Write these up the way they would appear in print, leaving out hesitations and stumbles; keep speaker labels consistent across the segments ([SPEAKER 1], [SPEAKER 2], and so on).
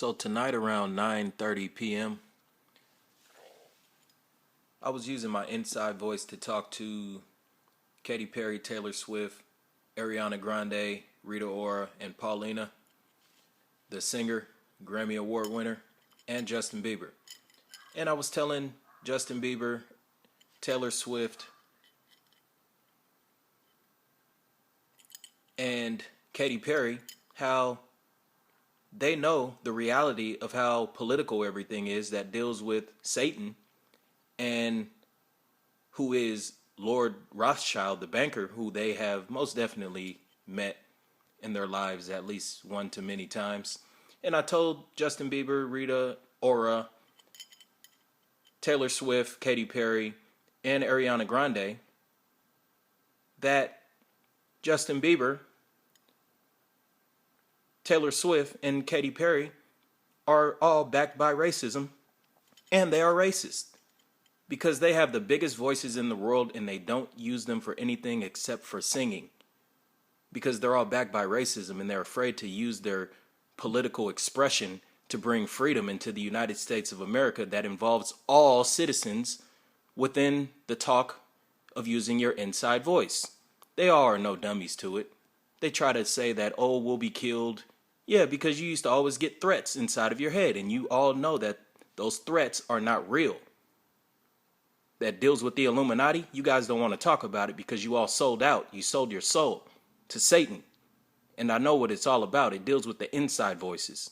[SPEAKER 1] So tonight around 9:30 p.m., I was using my inside voice to talk to Katy Perry, Taylor Swift, Ariana Grande, Rita Ora, and Paulina, the singer, Grammy Award winner, and Justin Bieber. And I was telling Justin Bieber, Taylor Swift, and Katy Perry how they know the reality of how political everything is that deals with Satan, and who is Lord Rothschild, the banker, who they have most definitely met in their lives at least one to many times. And I told Justin Bieber, Rita Ora, Taylor Swift, Katy Perry, and Ariana Grande that Justin Bieber, Taylor Swift, and Katy Perry are all backed by racism, and they are racist because they have the biggest voices in the world and they don't use them for anything except for singing, because they're all backed by racism and they're afraid to use their political expression to bring freedom into the United States of America that involves all citizens within the talk of using your inside voice. They all are no dummies to it. They try to say that, oh, we'll be killed. Yeah, because you used to always get threats inside of your head, and you all know that those threats are not real. That deals with the Illuminati, you guys don't want to talk about it because you all sold out. You sold your soul to Satan. And I know what it's all about. It deals with the inside voices.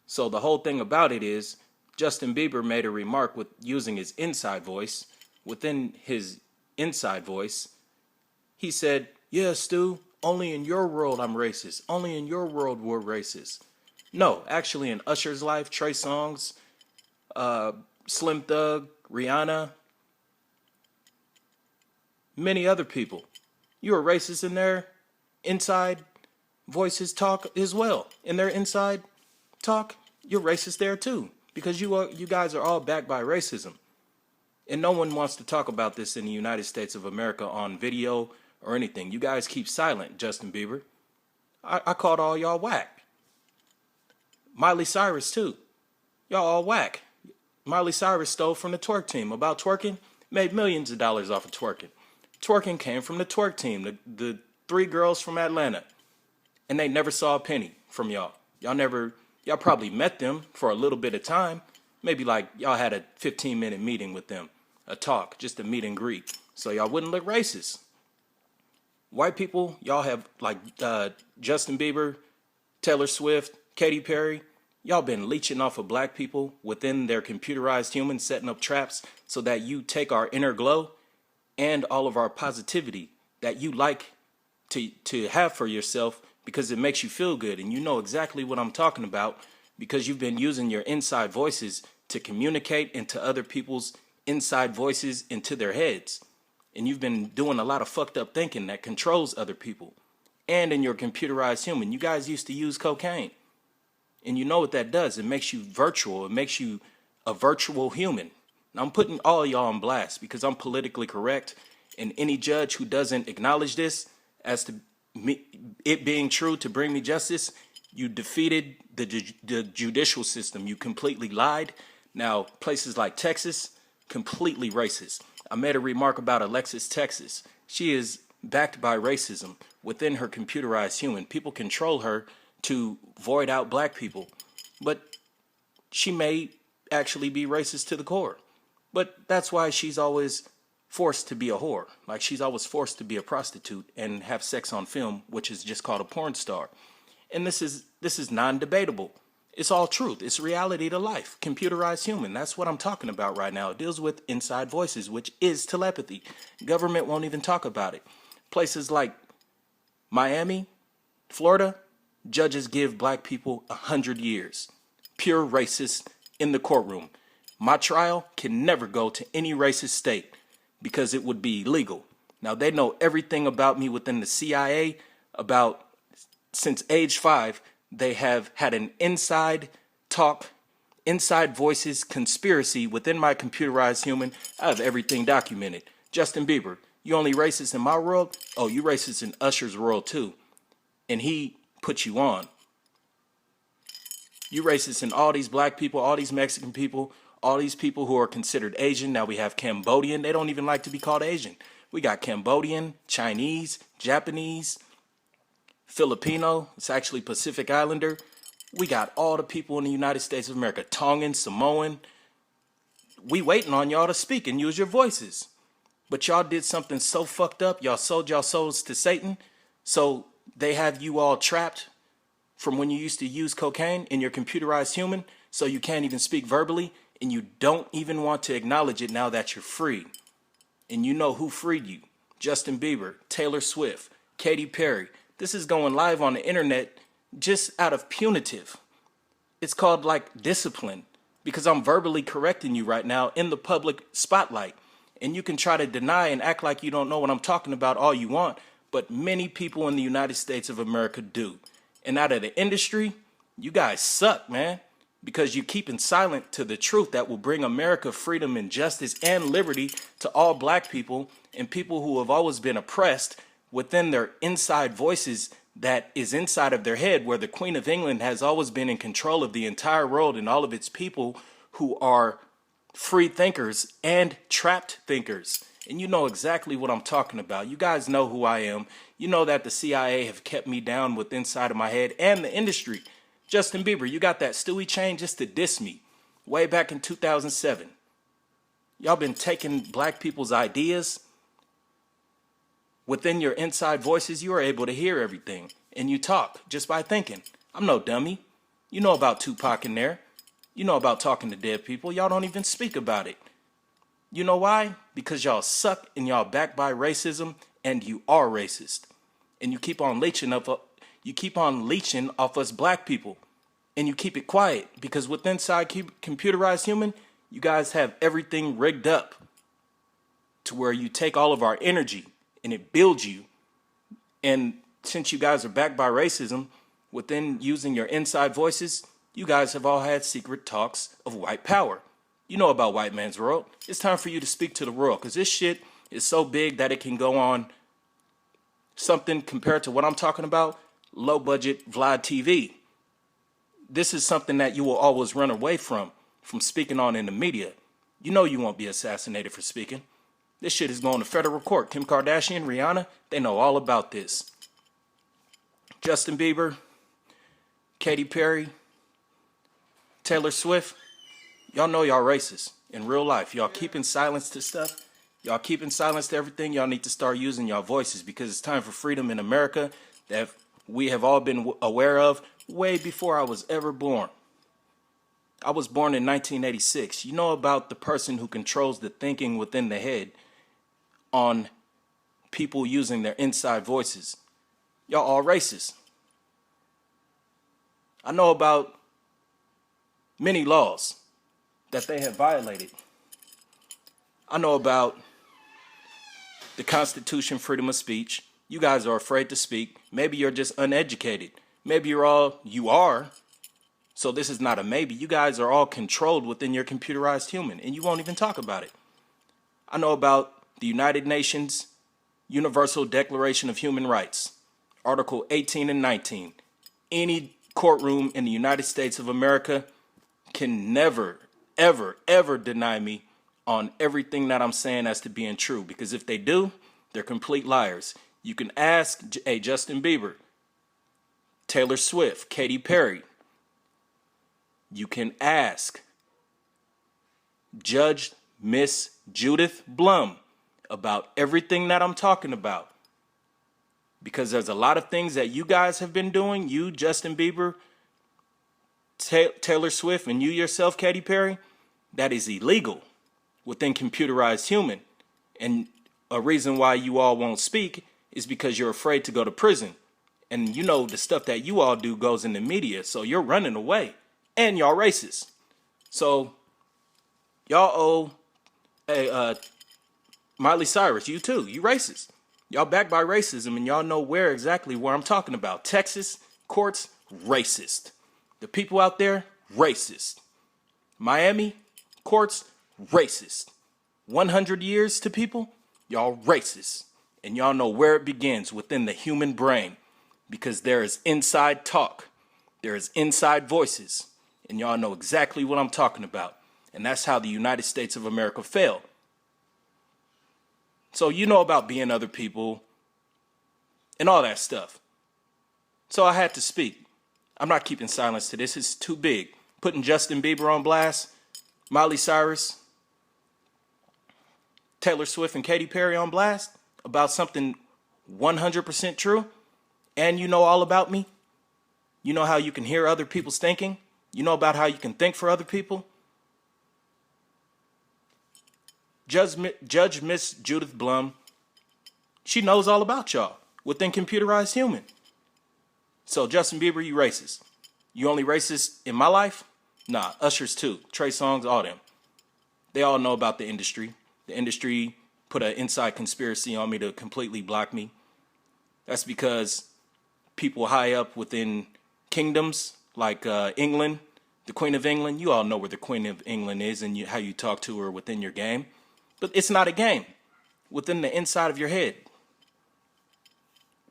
[SPEAKER 1] So the whole thing about it is Justin Bieber made a remark with using his inside voice. Within his inside voice, he said, yeah, Stu, only in your world I'm racist. Only in your world we're racist. No, actually in Usher's life, Trey Songz, Slim Thug, Rihanna, many other people, you are racist in their inside voices talk as well. In their inside talk, you're racist there too, because you guys are all backed by racism. And no one wants to talk about this in the United States of America on video or anything. You guys keep silent, Justin Bieber. I called all y'all whack. Miley Cyrus too. Y'all all whack. Miley Cyrus stole from the twerk team. About twerking, made millions of dollars off of twerking. Twerking came from the twerk team, the three girls from Atlanta. And they never saw a penny from y'all. Y'all probably met them for a little bit of time. Maybe like y'all had a 15-minute meeting with them, a talk, just a meet and greet. So y'all wouldn't look racist. White people, y'all have like Justin Bieber, Taylor Swift, Katy Perry. Y'all been leeching off of black people within their computerized humans, setting up traps so that you take our inner glow and all of our positivity that you like to have for yourself because it makes you feel good. And you know exactly what I'm talking about because you've been using your inside voices to communicate into other people's inside voices into their heads. And you've been doing a lot of fucked up thinking that controls other people. And in your computerized human, you guys used to use cocaine. And you know what that does. It makes you virtual. It makes you a virtual human. Now, I'm putting all y'all on blast because I'm politically correct. And any judge who doesn't acknowledge this as to it being true to bring me justice, you defeated the judicial system. You completely lied. Now, places like Texas, completely racist. I made a remark about Alexis, Texas. She is backed by racism within her computerized human. People control her to void out black people. But she may actually be racist to the core. But that's why she's always forced to be a whore. Like she's always forced to be a prostitute and have sex on film, which is just called a porn star. And this is non-debatable. It's all truth. It's reality to life. Computerized human. That's what I'm talking about right now. It deals with inside voices, which is telepathy. Government won't even talk about it. Places like Miami, Florida, judges give black people 100 years. Pure racist in the courtroom. My trial can never go to any racist state because it would be illegal. Now, they know everything about me within the CIA. Since age 5, they have had an inside talk, inside voices conspiracy within my computerized human. I have everything documented. Justin Bieber, you only racist in my world? Oh, you racist in Usher's world too. And he put you on. You racist in all these black people, all these Mexican people, all these people who are considered Asian. Now we have Cambodian. They don't even like to be called Asian. We got Cambodian, Chinese, Japanese, Filipino. It's actually Pacific Islander. We got all the people in the United States of America. Tongan, Samoan. We waiting on y'all to speak and use your voices. But y'all did something so fucked up. Y'all sold y'all souls to Satan. So they have you all trapped from when you used to use cocaine in your computerized human. So you can't even speak verbally. And you don't even want to acknowledge it now that you're free. And you know who freed you. Justin Bieber, Taylor Swift, Katy Perry. This is going live on the internet just out of punitive. It's called like discipline. Because I'm verbally correcting you right now in the public spotlight. And you can try to deny and act like you don't know what I'm talking about all you want. But many people in the United States of America do. And out of the industry, you guys suck, man. Because you're keeping silent to the truth that will bring America freedom and justice and liberty to all black people and people who have always been oppressed within their inside voices that is inside of their head, where the Queen of England has always been in control of the entire world and all of its people who are free thinkers and trapped thinkers. And you know exactly what I'm talking about. You guys know who I am. You know that the CIA have kept me down with inside of my head and the industry. Justin Bieber, you got that Stewie chain just to diss me way back in 2007. Y'all been taking black people's ideas. Within your inside voices, you are able to hear everything. And you talk just by thinking. I'm no dummy. You know about Tupac in there. You know about talking to dead people. Y'all don't even speak about it. You know why? Because y'all suck and y'all backed by racism, and you are racist. And you keep on leeching off us black people. And you keep it quiet because with inside computerized human, you guys have everything rigged up to where you take all of our energy and it builds you. And since you guys are backed by racism, within using your inside voices, you guys have all had secret talks of white power. You know about white man's world. It's time for you to speak to the world because this shit is so big that it can go on something compared to what I'm talking about, low budget Vlad TV. This is something that you will always run away from speaking on in the media. You know you won't be assassinated for speaking. This shit is going to federal court. Kim Kardashian, Rihanna, they know all about this. Justin Bieber, Katy Perry, Taylor Swift, y'all know y'all racist in real life. Y'all keeping silence to stuff. Y'all keeping silence to everything. Y'all need to start using y'all voices because it's time for freedom in America that we have all been aware of way before I was ever born. I was born in 1986. You know about the person who controls the thinking within the head on people using their inside voices. Y'all all racist. I know about many laws that they have violated. I know about the Constitution, freedom of speech. You guys are afraid to speak. Maybe you're just uneducated. Maybe you are. So this is not a maybe. You guys are all controlled within your computerized human, and you won't even talk about it. I know about the United Nations Universal Declaration of Human Rights, Article 18 and 19. Any courtroom in the United States of America can never, ever, ever deny me on everything that I'm saying as to being true. Because if they do, they're complete liars. You can ask Justin Bieber, Taylor Swift, Katy Perry. You can ask Judge Miss Judith Blum about everything that I'm talking about. Because there's a lot of things that you guys have been doing, you, Justin Bieber, Taylor Swift, and you yourself, Katy Perry, that is illegal within computerized human. And a reason why you all won't speak is because you're afraid to go to prison. And you know the stuff that you all do goes in the media, so you're running away. And y'all racist. So y'all owe Miley Cyrus, you too, you racist. Y'all backed by racism and y'all know exactly where I'm talking about. Texas courts, racist. The people out there, racist. Miami courts, racist. 100 years to people, y'all racist. And y'all know where it begins within the human brain. Because there is inside talk. There is inside voices. And y'all know exactly what I'm talking about. And that's how the United States of America failed. So you know about being other people and all that stuff. So I had to speak. I'm not keeping silence to this. It's too big. Putting Justin Bieber on blast, Miley Cyrus, Taylor Swift, and Katy Perry on blast about something 100% true. And you know all about me. You know how you can hear other people's thinking. You know about how you can think for other people. Judge Miss Judith Blum, she knows all about y'all within Computerized Human. So Justin Bieber, you racist. You only racist in my life? Nah, Usher's too. Trey Songz, all them. They all know about the industry. The industry put an inside conspiracy on me to completely block me. That's because people high up within kingdoms like England, the Queen of England, you all know where the Queen of England is and how you talk to her within your game. But it's not a game. Within the inside of your head.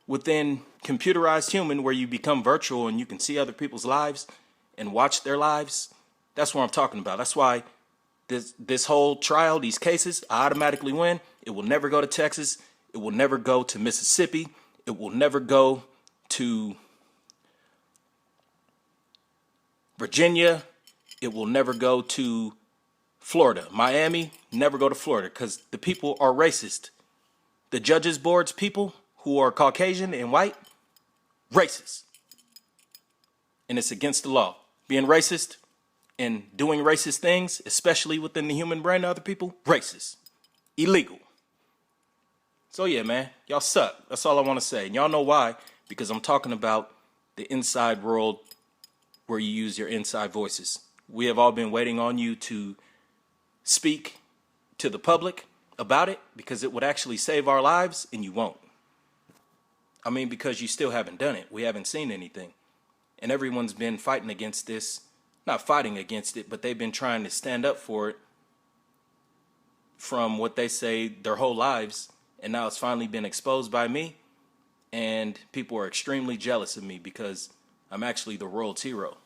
[SPEAKER 1] Within Computerized Human, where you become virtual and you can see other people's lives and watch their lives, that's what I'm talking about. That's why this whole trial, these cases, I automatically win. It will never go to Texas. It will never go to Mississippi. It will never go to Virginia. It will never go to Florida. Miami, never go to Florida because the people are racist. The judges board's people who are Caucasian and white, racist. And it's against the law. Being racist and doing racist things, especially within the human brain of other people, racist. Illegal. So yeah, man, y'all suck. That's all I want to say. And y'all know why, because I'm talking about the inside world where you use your inside voices. We have all been waiting on you to speak to the public about it because it would actually save our lives, and you won't. I mean, because you still haven't done it. We haven't seen anything. And everyone's been fighting against this. Not fighting against it, but they've been trying to stand up for it from what they say their whole lives. And now it's finally been exposed by me. And people are extremely jealous of me because I'm actually the world's hero.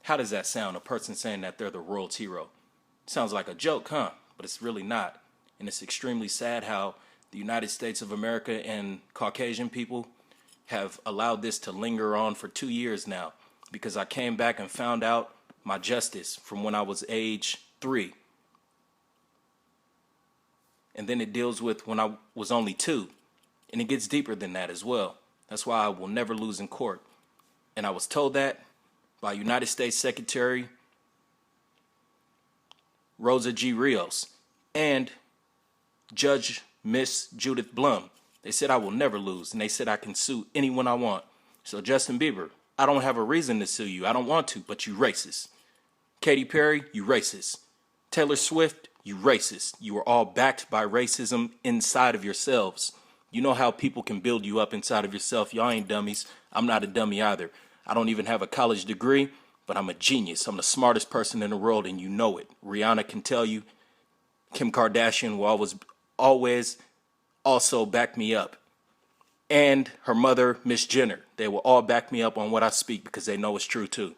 [SPEAKER 1] How does that sound, a person saying that they're the world's hero? Sounds like a joke, huh? But it's really not. And it's extremely sad how the United States of America and Caucasian people have allowed this to linger on for 2 years now, because I came back and found out my justice from when I was age 3. And then it deals with when I was only 2. And it gets deeper than that as well. That's why I will never lose in court. And I was told that by United States Secretary Rosa G. Rios and Judge Miss Judith Blum. They said I will never lose, and they said I can sue anyone I want. So Justin Bieber, I don't have a reason to sue you. I don't want to, but you racist. Katy Perry, you racist. Taylor Swift, you racist. You are all backed by racism inside of yourselves. You know how people can build you up inside of yourself. Y'all ain't dummies. I'm not a dummy either. I don't even have a college degree, but I'm a genius. I'm the smartest person in the world, and you know it. Rihanna can tell you. Kim Kardashian will always also back me up. And her mother, Miss Jenner. They will all back me up on what I speak because they know it's true too.